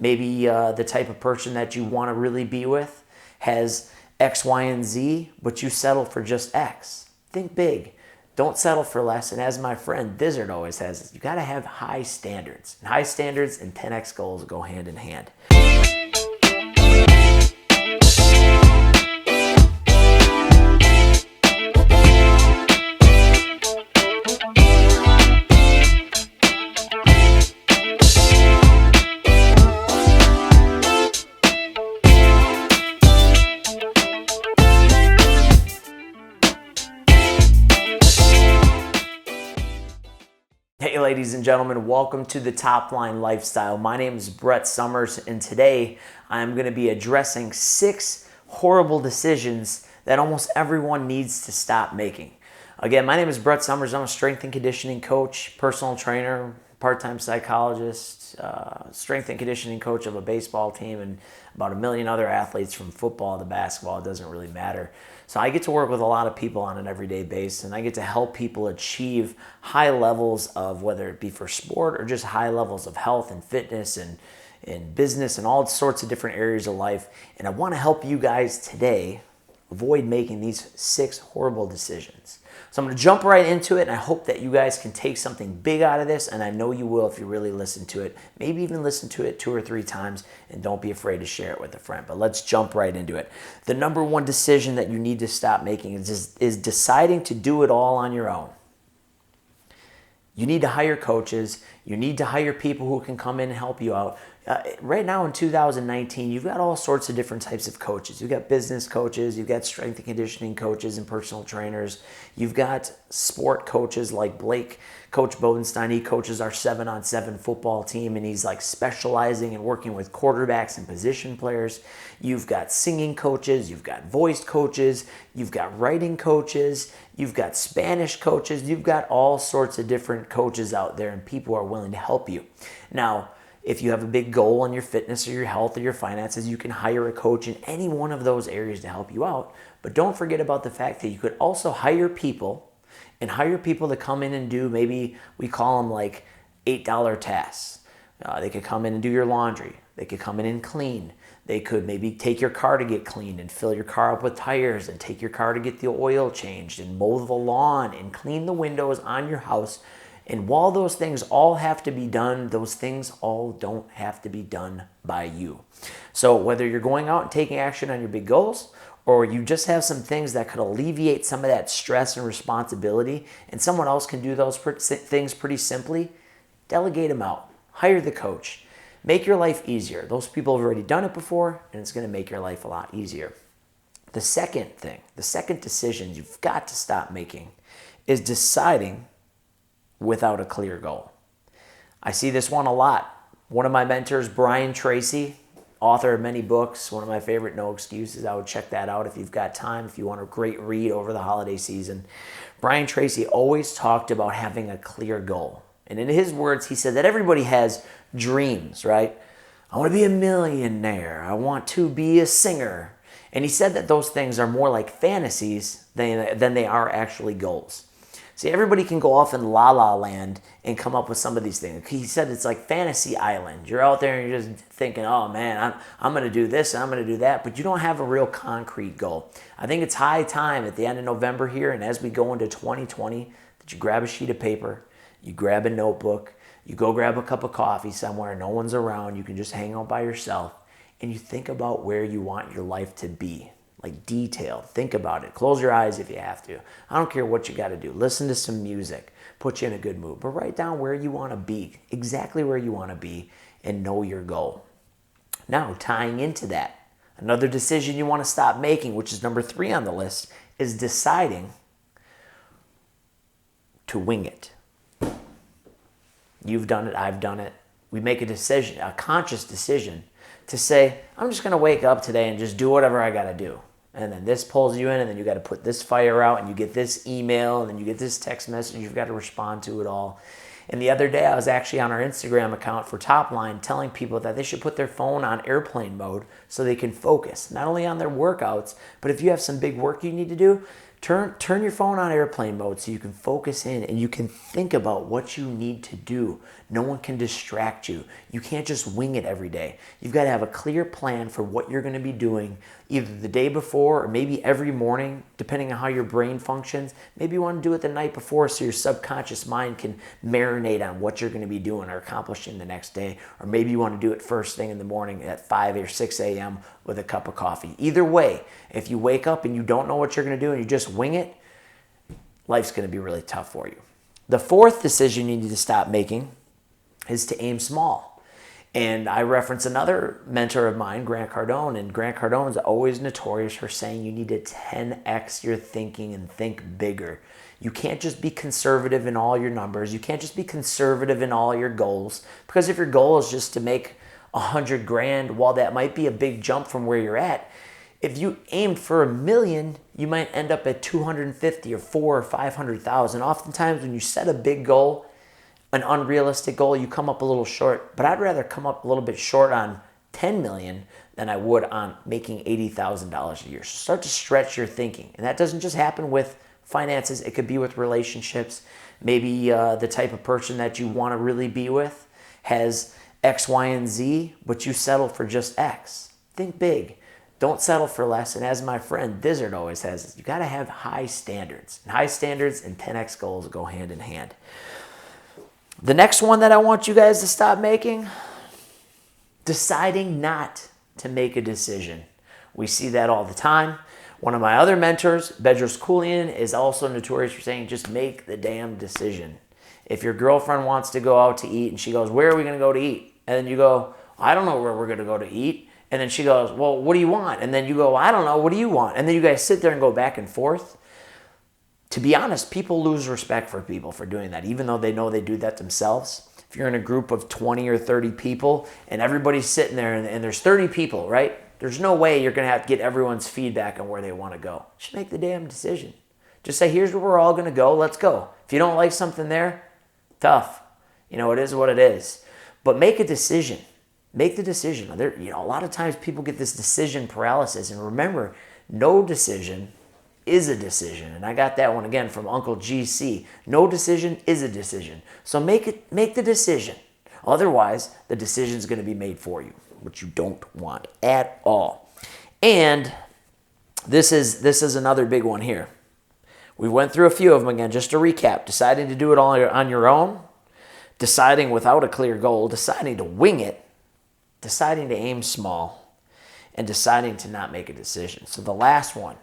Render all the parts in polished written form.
Maybe the type of person that you want to really be with has X, Y, and Z, but you settle for just X. Think big. Don't settle for less. And as my friend Dizzard always says, you got to have high standards. And high standards and 10X goals go hand in hand. Hey ladies and gentlemen, welcome to the Top Line Lifestyle. My name is Brett Summers, and today I'm going to be addressing 6 horrible decisions that almost everyone needs to stop making. Again, my name is Brett Summers. I'm a strength and conditioning coach, personal trainer, part-time psychologist, strength and conditioning coach of a baseball team, and about 1 million other athletes from football to basketball. It doesn't really matter. So I get to work with a lot of people on an everyday basis, and I get to help people achieve high levels of, whether it be for sport or just high levels of health and fitness and business and all sorts of different areas of life. And I want to help you guys today avoid making these 6 horrible decisions. So I'm going to jump right into it, and I hope that you guys can take something big out of this, and I know you will if you really listen to it. Maybe even listen to it 2 or 3 times, and don't be afraid to share it with a friend. But let's jump right into it. The number one decision that you need to stop making is deciding to do it all on your own. You need to hire coaches. You need to hire people who can come in and help you out. Right now in 2019, you've got all sorts of different types of coaches. You've got business coaches, you've got strength and conditioning coaches and personal trainers. You've got sport coaches like Blake, Coach Bodenstein. He coaches our 7-on-7 football team, and he's like specializing in working with quarterbacks and position players. You've got singing coaches, you've got voice coaches, you've got writing coaches, you've got Spanish coaches, you've got all sorts of different coaches out there, and people are willing to help you. Now, if you have a big goal in your fitness or your health or your finances, you can hire a coach in any one of those areas to help you out. But don't forget about the fact that you could also hire people to come in and do, maybe we call them like $8 tasks. They could come in and do your laundry. They could come in and clean. They could maybe take your car to get cleaned and fill your car up with tires, and take your car to get the oil changed and mow the lawn and clean the windows on your house. And while those things all have to be done, those things all don't have to be done by you. So whether you're going out and taking action on your big goals, or you just have some things that could alleviate some of that stress and responsibility, and someone else can do those things pretty simply, delegate them out. Hire the coach. Make your life easier. Those people have already done it before, and it's going to make your life a lot easier. The second decision you've got to stop making is deciding without a clear goal. I see this one a lot. One of my mentors, Brian Tracy, author of many books, one of my favorite, No Excuses. I would check that out if you've got time, if you want a great read over the holiday season. Brian Tracy always talked about having a clear goal. And in his words, he said that everybody has dreams, right? I want to be a millionaire. I want to be a singer. And he said that those things are more like fantasies than they are actually goals. See, everybody can go off in la la land and come up with some of these things. He said it's like fantasy island. You're out there and you're just thinking, oh man, I'm going to do this and I'm going to do that, but you don't have a real concrete goal. I think it's high time at the end of November here, and as we go into 2020, that you grab a sheet of paper, you grab a notebook, you go grab a cup of coffee somewhere, no one's around, you can just hang out by yourself, and you think about where you want your life to be. Like detailed. Think about it. Close your eyes if you have to. I don't care what you got to do. Listen to some music. Put you in a good mood. But write down where you want to be. Exactly where you want to be, and know your goal. Now, tying into that, another decision you want to stop making, which is number 3 on the list, is deciding to wing it. You've done it. I've done it. We make a decision, a conscious decision, to say, I'm just going to wake up today and just do whatever I got to do. And then this pulls you in, and then you got to put this fire out, and you get this email, and then you get this text message, you've got to respond to it all. And the other day, I was actually on our Instagram account for Top Line telling people that they should put their phone on airplane mode so they can focus, not only on their workouts, but if you have some big work you need to do, Turn your phone on airplane mode so you can focus in and you can think about what you need to do. No one can distract you. You can't just wing it every day. You've got to have a clear plan for what you're going to be doing either the day before or maybe every morning, depending on how your brain functions. Maybe you want to do it the night before so your subconscious mind can marinate on what you're going to be doing or accomplishing the next day. Or maybe you want to do it first thing in the morning at 5 or 6 a.m. with a cup of coffee. Either way, if you wake up and you don't know what you're going to do and you just wing it, life's going to be really tough for you. The fourth decision you need to stop making is to aim small. And I reference another mentor of mine, Grant Cardone, and Grant Cardone is always notorious for saying you need to 10x your thinking and think bigger. You can't just be conservative in all your numbers. You can't just be conservative in all your goals, because if your goal is just to make 100 grand, while that might be a big jump from where you're at, if you aimed for $1 million, you might end up at 250 or 4 or 500,000. Oftentimes when you set a big goal, an unrealistic goal, you come up a little short. But I'd rather come up a little bit short on 10 million than I would on making $80,000 a year. So start to stretch your thinking. And that doesn't just happen with finances. It could be with relationships. Maybe the type of person that you want to really be with has X, Y, and Z, but you settle for just X. Think big. Don't settle for less. And as my friend Dizzard always says, you got to have high standards. And high standards and 10x goals go hand in hand. The next one that I want you guys to stop making, deciding not to make a decision. We see that all the time. One of my other mentors, Bedros Keuilian, is also notorious for saying, just make the damn decision. If your girlfriend wants to go out to eat and she goes, where are we going to go to eat? And then you go, I don't know where we're going to go to eat. And then she goes, well, what do you want? And then you go, I don't know, what do you want? And then you guys sit there and go back and forth. To be honest, people lose respect for people for doing that, even though they know they do that themselves. If you're in a group of 20 or 30 people and everybody's sitting there and there's 30 people, right? There's no way you're going to have to get everyone's feedback on where they want to go. Just make the damn decision. Just say, here's where we're all going to go. Let's go. If you don't like something there, tough. You know, it is what it is. But make a decision. Make the decision. A lot of times people get this decision paralysis. And remember, no decision is a decision. And I got that one again from Uncle GC. No decision is a decision. So make the decision. Otherwise, the decision is going to be made for you, which you don't want at all. And this is another big one here. We went through a few of them again, just to recap. Deciding to do it all on your own, deciding without a clear goal, deciding to wing it, deciding to aim small, and deciding to not make a decision. So the last one,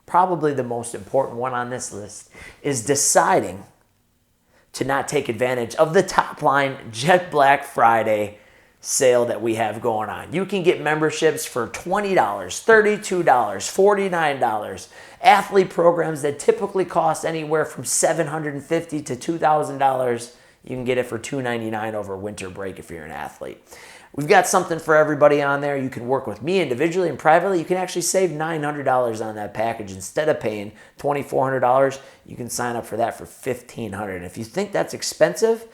probably the most important one on this list, is deciding to not take advantage of the top line Jet Black Friday sale that we have going on. You can get memberships for $20, $32, $49. Athlete programs that typically cost anywhere from $750 to $2,000. You can get it for $299 over winter break if you're an athlete. We've got something for everybody on there. You can work with me individually and privately. You can actually save $900 on that package. Instead of paying $2,400, you can sign up for that for $1,500. And if you think that's expensive,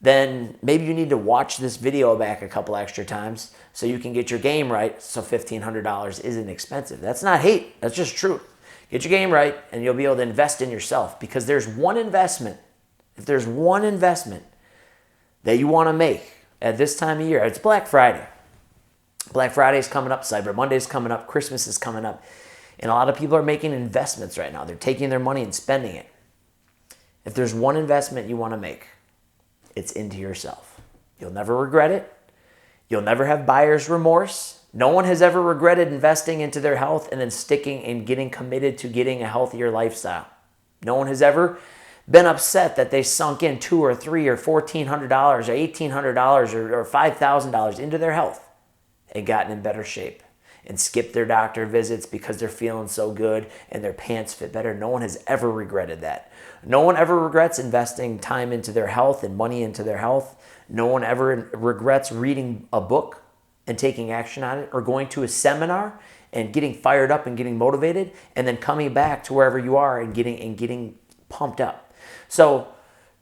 then maybe you need to watch this video back a couple extra times so you can get your game right, so $1,500 isn't expensive. That's not hate. That's just truth. Get your game right, and you'll be able to invest in yourself, because there's one investment. If there's one investment that you want to make at this time of year, it's Black Friday. Black Friday is coming up. Cyber Monday is coming up. Christmas is coming up. And a lot of people are making investments right now. They're taking their money and spending it. If there's one investment you want to make, it's into yourself. You'll never regret it. You'll never have buyer's remorse. No one has ever regretted investing into their health and then sticking and getting committed to getting a healthier lifestyle. No one has ever been upset that they sunk in $2,000 or $3,000 or $1,400 or $1,800 or $5,000 into their health and gotten in better shape and skipped their doctor visits because they're feeling so good and their pants fit better. No one has ever regretted that. No one ever regrets investing time into their health and money into their health. No one ever regrets reading a book and taking action on it, or going to a seminar and getting fired up and getting motivated, and then coming back to wherever you are and getting pumped up. So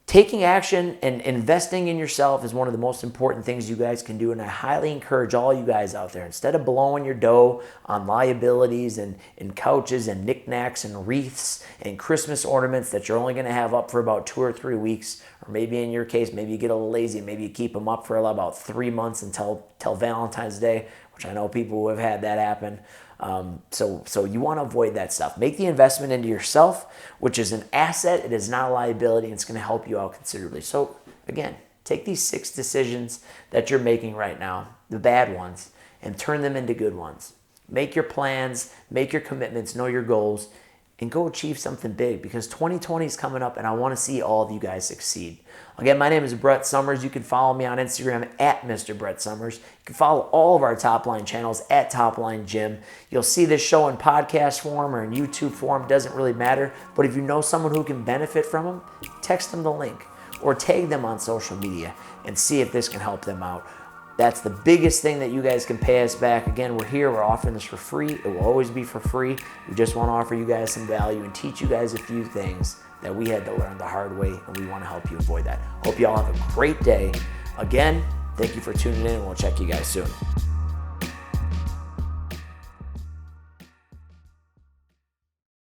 Taking action and investing in yourself is one of the most important things you guys can do, and I highly encourage all you guys out there, instead of blowing your dough on liabilities and couches and knickknacks and wreaths and Christmas ornaments that you're only going to have up for about 2 or 3 weeks, or maybe in your case, maybe you get a little lazy, maybe you keep them up for about 3 months until Valentine's Day, which I know people who have had that happen. So you want to avoid that stuff. Make the investment into yourself, which is an asset. It is not a liability, and it's going to help you out considerably. So again, take these 6 decisions that you're making right now, the bad ones, and turn them into good ones. Make your plans, make your commitments, know your goals, and go achieve something big, because 2020 is coming up and I want to see all of you guys succeed. Again, my name is Brett Summers. You can follow me on Instagram at Mr. Brett Summers. You can follow all of our Top Line channels at Top Line Gym. You'll see this show in podcast form or in YouTube form. Doesn't really matter. But if you know someone who can benefit from them, text them the link or tag them on social media and see if this can help them out. That's the biggest thing that you guys can pay us back. Again, we're here. We're offering this for free. It will always be for free. We just want to offer you guys some value and teach you guys a few things that we had to learn the hard way, and we want to help you avoid that. Hope you all have a great day. Again, thank you for tuning in, and we'll check you guys soon.